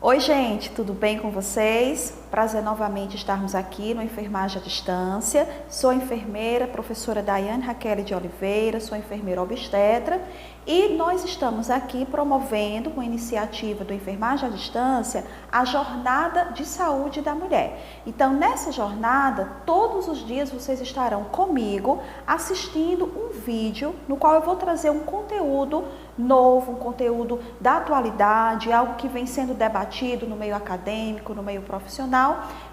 Oi, gente, tudo bem com vocês? Prazer novamente estarmos aqui no Enfermagem à Distância. Sou enfermeira, professora Daiane Raquel de Oliveira, sou enfermeira obstetra e nós estamos aqui promovendo, com a iniciativa do Enfermagem à Distância, a Jornada de Saúde da Mulher. Então, nessa jornada, todos os dias vocês estarão comigo assistindo um vídeo no qual eu vou trazer um conteúdo novo, um conteúdo da atualidade, algo que vem sendo debatido no meio acadêmico, no meio profissional,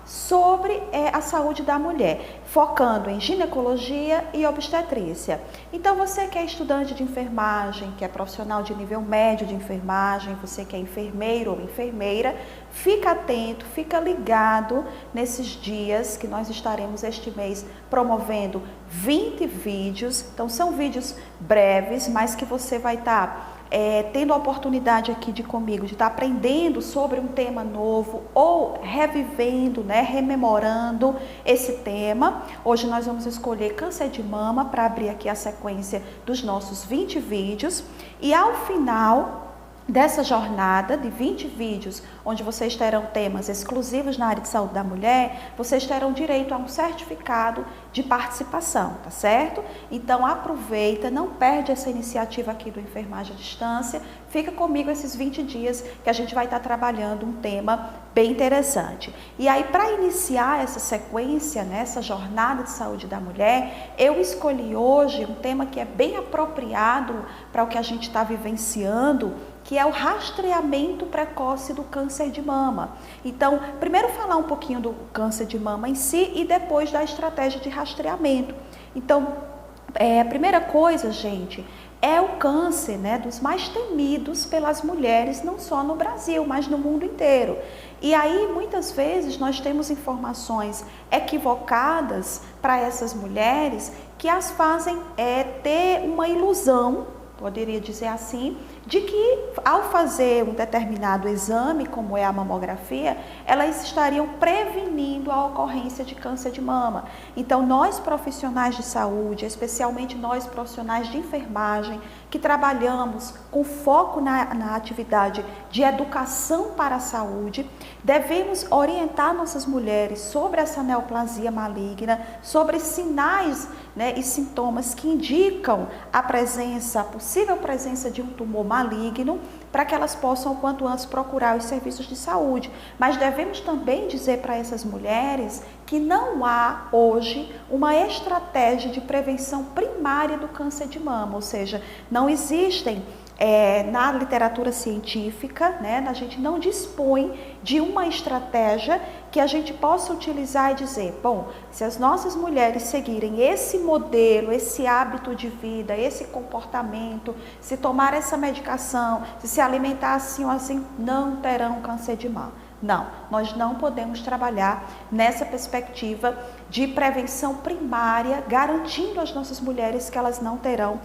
sobre a saúde da mulher, focando em ginecologia e obstetrícia. Então, você que é estudante de enfermagem, que é profissional de nível médio de enfermagem, você que é enfermeiro ou enfermeira, fica atento, fica ligado nesses dias que nós estaremos este mês promovendo 20 vídeos. Então, são vídeos breves, mas que você vai estar tendo a oportunidade aqui comigo de estar aprendendo sobre um tema novo ou revivendo, rememorando esse tema. Hoje nós vamos escolher câncer de mama para abrir aqui a sequência dos nossos 20 vídeos e ao final dessa jornada de 20 vídeos, onde vocês terão temas exclusivos na área de saúde da mulher, vocês terão direito a um certificado de participação, tá certo? Então aproveita, não perde essa iniciativa aqui do Enfermagem à Distância, fica comigo esses 20 dias que a gente vai estar trabalhando um tema bem interessante. E aí, para iniciar essa sequência, essa jornada de saúde da mulher, eu escolhi hoje um tema que é bem apropriado para o que a gente está vivenciando, que é o rastreamento precoce do câncer de mama. Então, primeiro falar um pouquinho do câncer de mama em si e depois da estratégia de rastreamento. Então, a primeira coisa, gente, é o câncer, dos mais temidos pelas mulheres, não só no Brasil, mas no mundo inteiro. E aí, muitas vezes, nós temos informações equivocadas para essas mulheres que as fazem ter uma ilusão, poderia dizer assim, de que ao fazer um determinado exame, como é a mamografia, elas estariam prevenindo a ocorrência de câncer de mama. Então, nós profissionais de saúde, especialmente nós profissionais de enfermagem, que trabalhamos com foco na atividade de educação para a saúde, devemos orientar nossas mulheres sobre essa neoplasia maligna, sobre sinais e sintomas que indicam a possível presença de um tumor maligno, para que elas possam, o quanto antes, procurar os serviços de saúde. Mas devemos também dizer para essas mulheres que não há hoje uma estratégia de prevenção primária do câncer de mama, ou seja, não existem na literatura científica, a gente não dispõe de uma estratégia que a gente possa utilizar e dizer, bom, se as nossas mulheres seguirem esse modelo, esse hábito de vida, esse comportamento, se tomar essa medicação, se alimentar assim ou assim, não terão câncer de mama. Não, nós não podemos trabalhar nessa perspectiva de prevenção primária, garantindo às nossas mulheres que elas não terão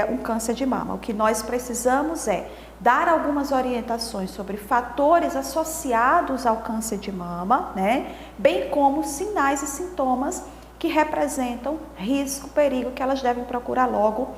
um câncer de mama. O que nós precisamos é dar algumas orientações sobre fatores associados ao câncer de mama, bem como sinais e sintomas que representam risco, perigo, que elas devem procurar logo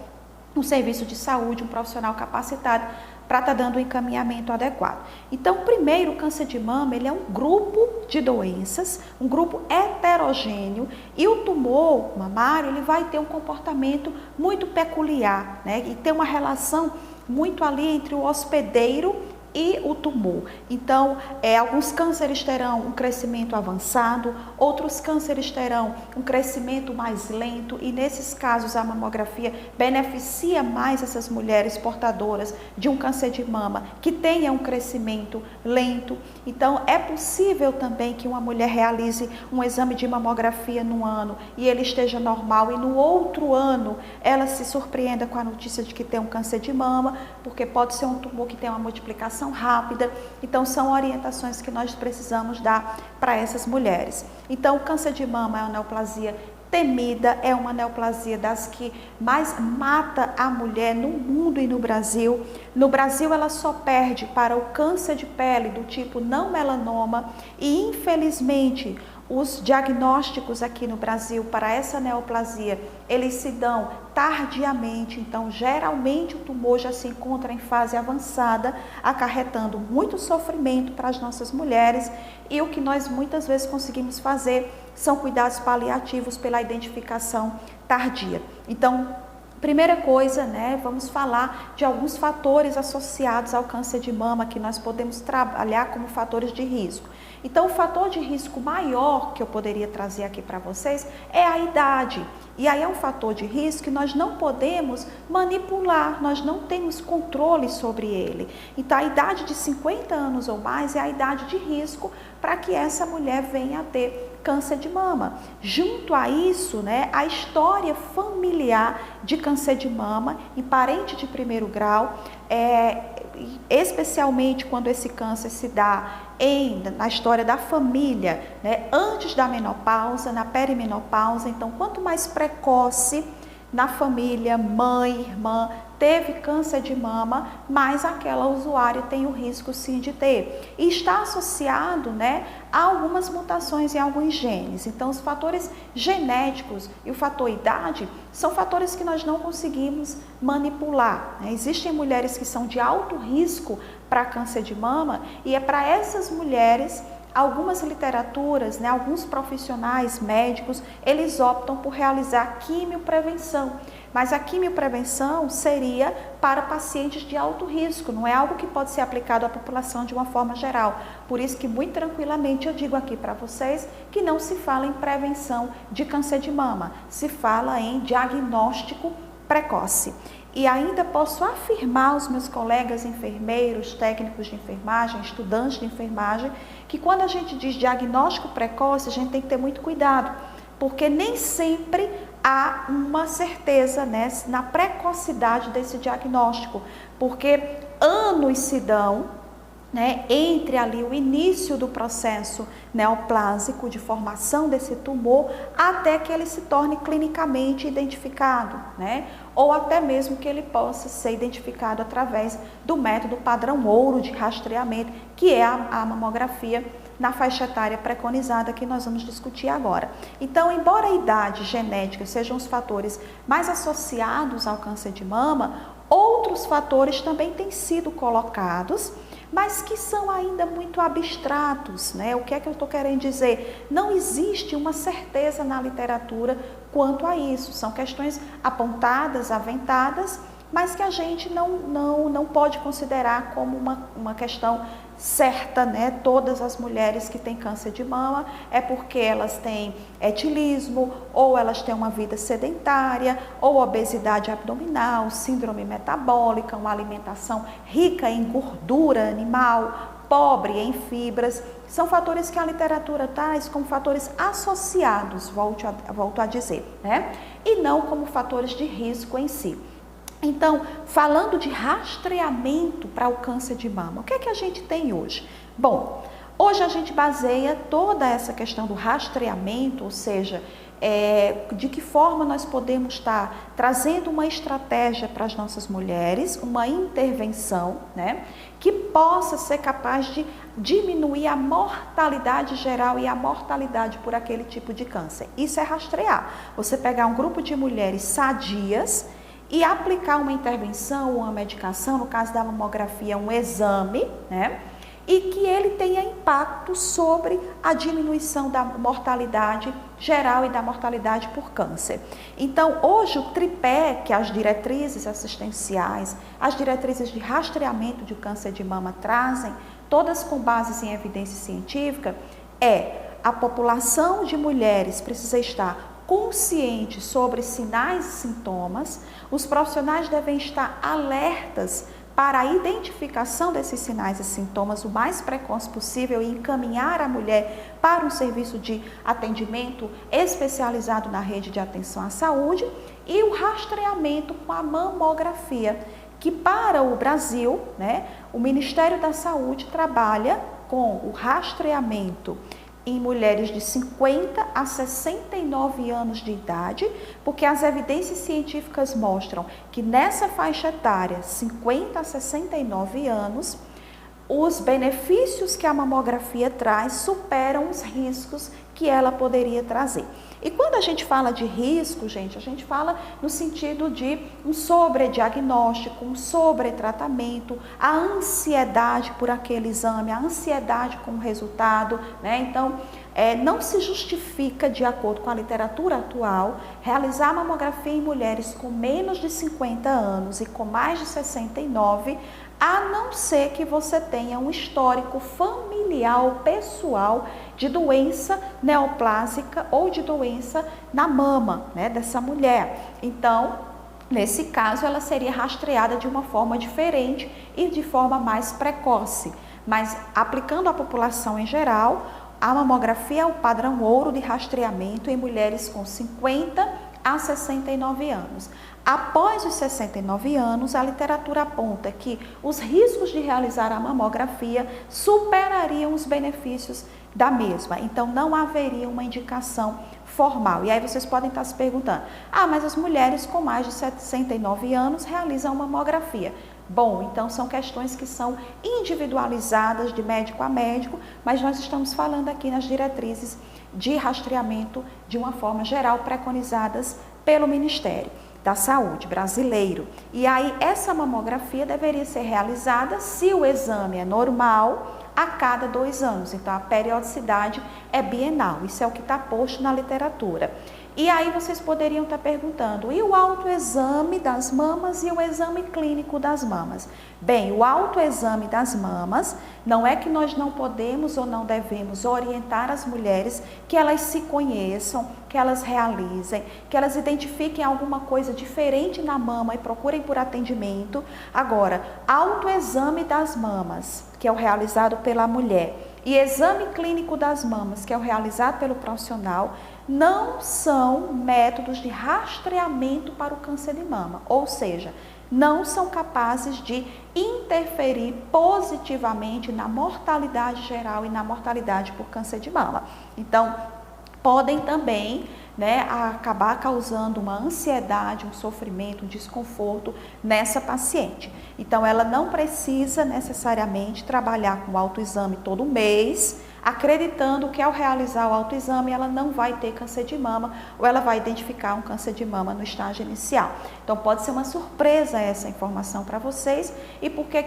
um serviço de saúde, um profissional capacitado para estar dando o encaminhamento adequado. Então, primeiro, o câncer de mama, ele é um grupo de doenças, um grupo heterogêneo, e o tumor mamário, ele vai ter um comportamento muito peculiar, e tem uma relação muito ali entre o hospedeiro e o tumor. Então, alguns cânceres terão um crescimento avançado, outros cânceres terão um crescimento mais lento, e nesses casos a mamografia beneficia mais essas mulheres portadoras de um câncer de mama que tenha um crescimento lento. Então, é possível também que uma mulher realize um exame de mamografia no ano e ele esteja normal, e no outro ano ela se surpreenda com a notícia de que tem um câncer de mama, porque pode ser um tumor que tem uma multiplicação rápida. Então, são orientações que nós precisamos dar para essas mulheres. Então, o câncer de mama é uma neoplasia temida, é uma neoplasia das que mais mata a mulher no mundo e no Brasil. No Brasil, ela só perde para o câncer de pele do tipo não melanoma e, infelizmente, Os diagnósticos aqui no Brasil para essa neoplasia, eles se dão tardiamente, então geralmente o tumor já se encontra em fase avançada, acarretando muito sofrimento para as nossas mulheres, e o que nós muitas vezes conseguimos fazer são cuidados paliativos pela identificação tardia. Então, primeira coisa, né, vamos falar de alguns fatores associados ao câncer de mama que nós podemos trabalhar como fatores de risco. Então, o fator de risco maior que eu poderia trazer aqui para vocês é a idade. E aí é um fator de risco que nós não podemos manipular, nós não temos controle sobre ele. Então, a idade de 50 anos ou mais é a idade de risco para que essa mulher venha a ter câncer de mama. Junto a isso, né, a história familiar de câncer de mama em parente de primeiro grau, especialmente quando esse câncer se dá na história da família, né, antes da menopausa, na perimenopausa. Então, quanto mais precoce na família, mãe, irmã, teve câncer de mama, mais aquela usuária tem o risco sim de ter. E está associado, né, a algumas mutações em alguns genes. Então, os fatores genéticos e o fator idade são fatores que nós não conseguimos manipular, né? Existem mulheres que são de alto risco para câncer de mama, e é para essas mulheres, algumas literaturas, né, alguns profissionais médicos, eles optam por realizar quimioprevenção. Mas a quimioprevenção seria para pacientes de alto risco, não é algo que pode ser aplicado à população de uma forma geral. Por isso que muito tranquilamente eu digo aqui para vocês que não se fala em prevenção de câncer de mama, se fala em diagnóstico precoce. E ainda posso afirmar aos meus colegas enfermeiros, técnicos de enfermagem, estudantes de enfermagem, que quando a gente diz diagnóstico precoce, a gente tem que ter muito cuidado, porque nem sempre há uma certeza, né, na precocidade desse diagnóstico, porque anos se dão, né, entre ali o início do processo neoplásico de formação desse tumor até que ele se torne clinicamente identificado, né, ou até mesmo que ele possa ser identificado através do método padrão ouro de rastreamento, que é a mamografia na faixa etária preconizada, que nós vamos discutir agora. Então, embora a idade genética sejam os fatores mais associados ao câncer de mama, outros fatores também têm sido colocados, mas que são ainda muito abstratos, né? O que é que eu estou querendo dizer? Não existe uma certeza na literatura quanto a isso. São questões apontadas, aventadas, mas que a gente não pode considerar como uma questão certa, né? Todas as mulheres que têm câncer de mama é porque elas têm etilismo, ou elas têm uma vida sedentária, ou obesidade abdominal, síndrome metabólica, uma alimentação rica em gordura animal, pobre em fibras. São fatores que a literatura traz como fatores associados, volto a dizer, né? E não como fatores de risco em si. Então, falando de rastreamento para o câncer de mama, o que é que a gente tem hoje? Bom, hoje a gente baseia toda essa questão do rastreamento, ou seja, de que forma nós podemos estar trazendo uma estratégia para as nossas mulheres, uma intervenção, né, que possa ser capaz de diminuir a mortalidade geral e a mortalidade por aquele tipo de câncer. Isso é rastrear. Você pegar um grupo de mulheres sadias e aplicar uma intervenção, uma medicação, no caso da mamografia, um exame, né? E que ele tenha impacto sobre a diminuição da mortalidade geral e da mortalidade por câncer. Então, hoje o tripé que as diretrizes assistenciais, as diretrizes de rastreamento de câncer de mama trazem, todas com bases em evidência científica, a população de mulheres precisa estar consciente sobre sinais e sintomas, os profissionais devem estar alertas para a identificação desses sinais e sintomas o mais precoce possível e encaminhar a mulher para um serviço de atendimento especializado na rede de atenção à saúde, e o rastreamento com a mamografia, que para o Brasil, né, o Ministério da Saúde trabalha com o rastreamento em mulheres de 50 a 69 anos de idade, porque as evidências científicas mostram que nessa faixa etária, 50 a 69 anos, os benefícios que a mamografia traz superam os riscos que ela poderia trazer. E quando a gente fala de risco, gente, a gente fala no sentido de um sobrediagnóstico, um sobretratamento, a ansiedade por aquele exame, a ansiedade com o resultado, né? Então, não se justifica, de acordo com a literatura atual, realizar mamografia em mulheres com menos de 50 anos e com mais de 69, a não ser que você tenha um histórico familiar ou pessoal de doença neoplásica ou de doença na mama, né, dessa mulher. Então, nesse caso, ela seria rastreada de uma forma diferente e de forma mais precoce. Mas, aplicando à população em geral, a mamografia é o padrão ouro de rastreamento em mulheres com 50 a 69 anos. Após os 69 anos, a literatura aponta que os riscos de realizar a mamografia superariam os benefícios da mesma. Então, não haveria uma indicação formal. E aí vocês podem estar se perguntando, mas as mulheres com mais de 69 anos realizam mamografia. Bom, então são questões que são individualizadas de médico a médico, mas nós estamos falando aqui nas diretrizes de rastreamento de uma forma geral preconizadas pelo Ministério da Saúde brasileiro. E aí essa mamografia deveria ser realizada, se o exame é normal, a cada 2 anos. Então a periodicidade é bienal, isso é o que está posto na literatura. E aí vocês poderiam estar perguntando, e o autoexame das mamas e o exame clínico das mamas? Bem, o autoexame das mamas, não é que nós não podemos ou não devemos orientar as mulheres que elas se conheçam, que elas realizem, que elas identifiquem alguma coisa diferente na mama e procurem por atendimento. Agora, autoexame das mamas, que é o realizado pela mulher, e exame clínico das mamas, que é o realizado pelo profissional, não são métodos de rastreamento para o câncer de mama, ou seja, não são capazes de interferir positivamente na mortalidade geral e na mortalidade por câncer de mama. Então, podem também, acabar causando uma ansiedade, um sofrimento, um desconforto nessa paciente. Então, ela não precisa necessariamente trabalhar com o autoexame todo mês, acreditando que ao realizar o autoexame ela não vai ter câncer de mama ou ela vai identificar um câncer de mama no estágio inicial. Então pode ser uma surpresa essa informação para vocês. E por que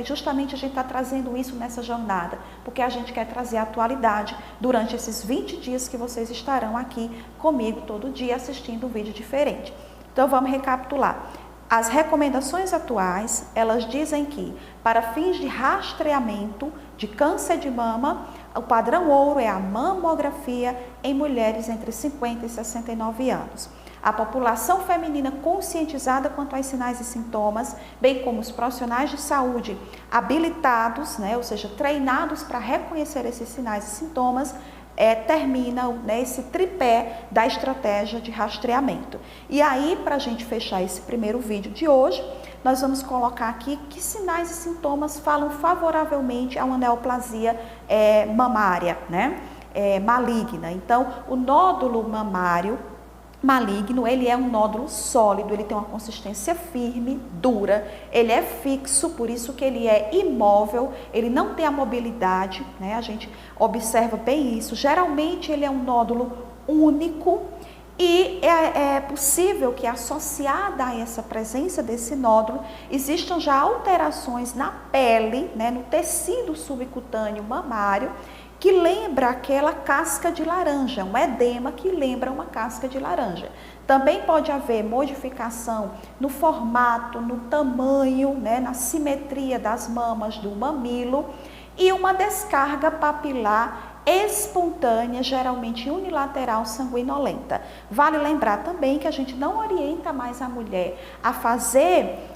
justamente a gente está trazendo isso nessa jornada? Porque a gente quer trazer atualidade durante esses 20 dias que vocês estarão aqui comigo todo dia assistindo um vídeo diferente. Então vamos recapitular. As recomendações atuais, elas dizem que para fins de rastreamento de câncer de mama, o padrão ouro é a mamografia em mulheres entre 50 e 69 anos. A população feminina conscientizada quanto aos sinais e sintomas, bem como os profissionais de saúde habilitados, ou seja, treinados para reconhecer esses sinais e sintomas, termina esse tripé da estratégia de rastreamento. E aí, para a gente fechar esse primeiro vídeo de hoje, nós vamos colocar aqui que sinais e sintomas falam favoravelmente a uma neoplasia mamária, maligna. Então, o nódulo mamário maligno, ele é um nódulo sólido, ele tem uma consistência firme, dura, ele é fixo, por isso que ele é imóvel, ele não tem a mobilidade, a gente observa bem isso. Geralmente ele é um nódulo único e é possível que associada a essa presença desse nódulo, existam já alterações na pele, no tecido subcutâneo mamário, que lembra aquela casca de laranja, um edema que lembra uma casca de laranja. Também pode haver modificação no formato, no tamanho, na simetria das mamas do mamilo e uma descarga papilar espontânea, geralmente unilateral, sanguinolenta. Vale lembrar também que a gente não orienta mais a mulher a fazer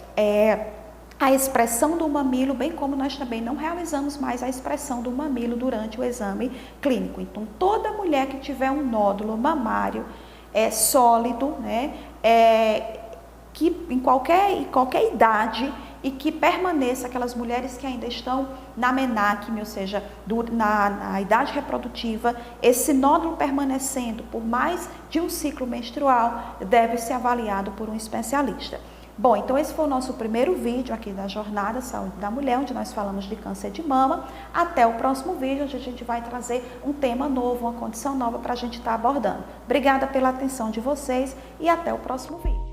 a expressão do mamilo, bem como nós também não realizamos mais a expressão do mamilo durante o exame clínico. Então, toda mulher que tiver um nódulo mamário sólido, que em qualquer idade e que permaneça, aquelas mulheres que ainda estão na menarquia, ou seja, na idade reprodutiva, esse nódulo permanecendo por mais de um ciclo menstrual, deve ser avaliado por um especialista. Bom, então esse foi o nosso primeiro vídeo aqui da Jornada Saúde da Mulher, onde nós falamos de câncer de mama. Até o próximo vídeo, onde a gente vai trazer um tema novo, uma condição nova para a gente estar abordando. Obrigada pela atenção de vocês e até o próximo vídeo.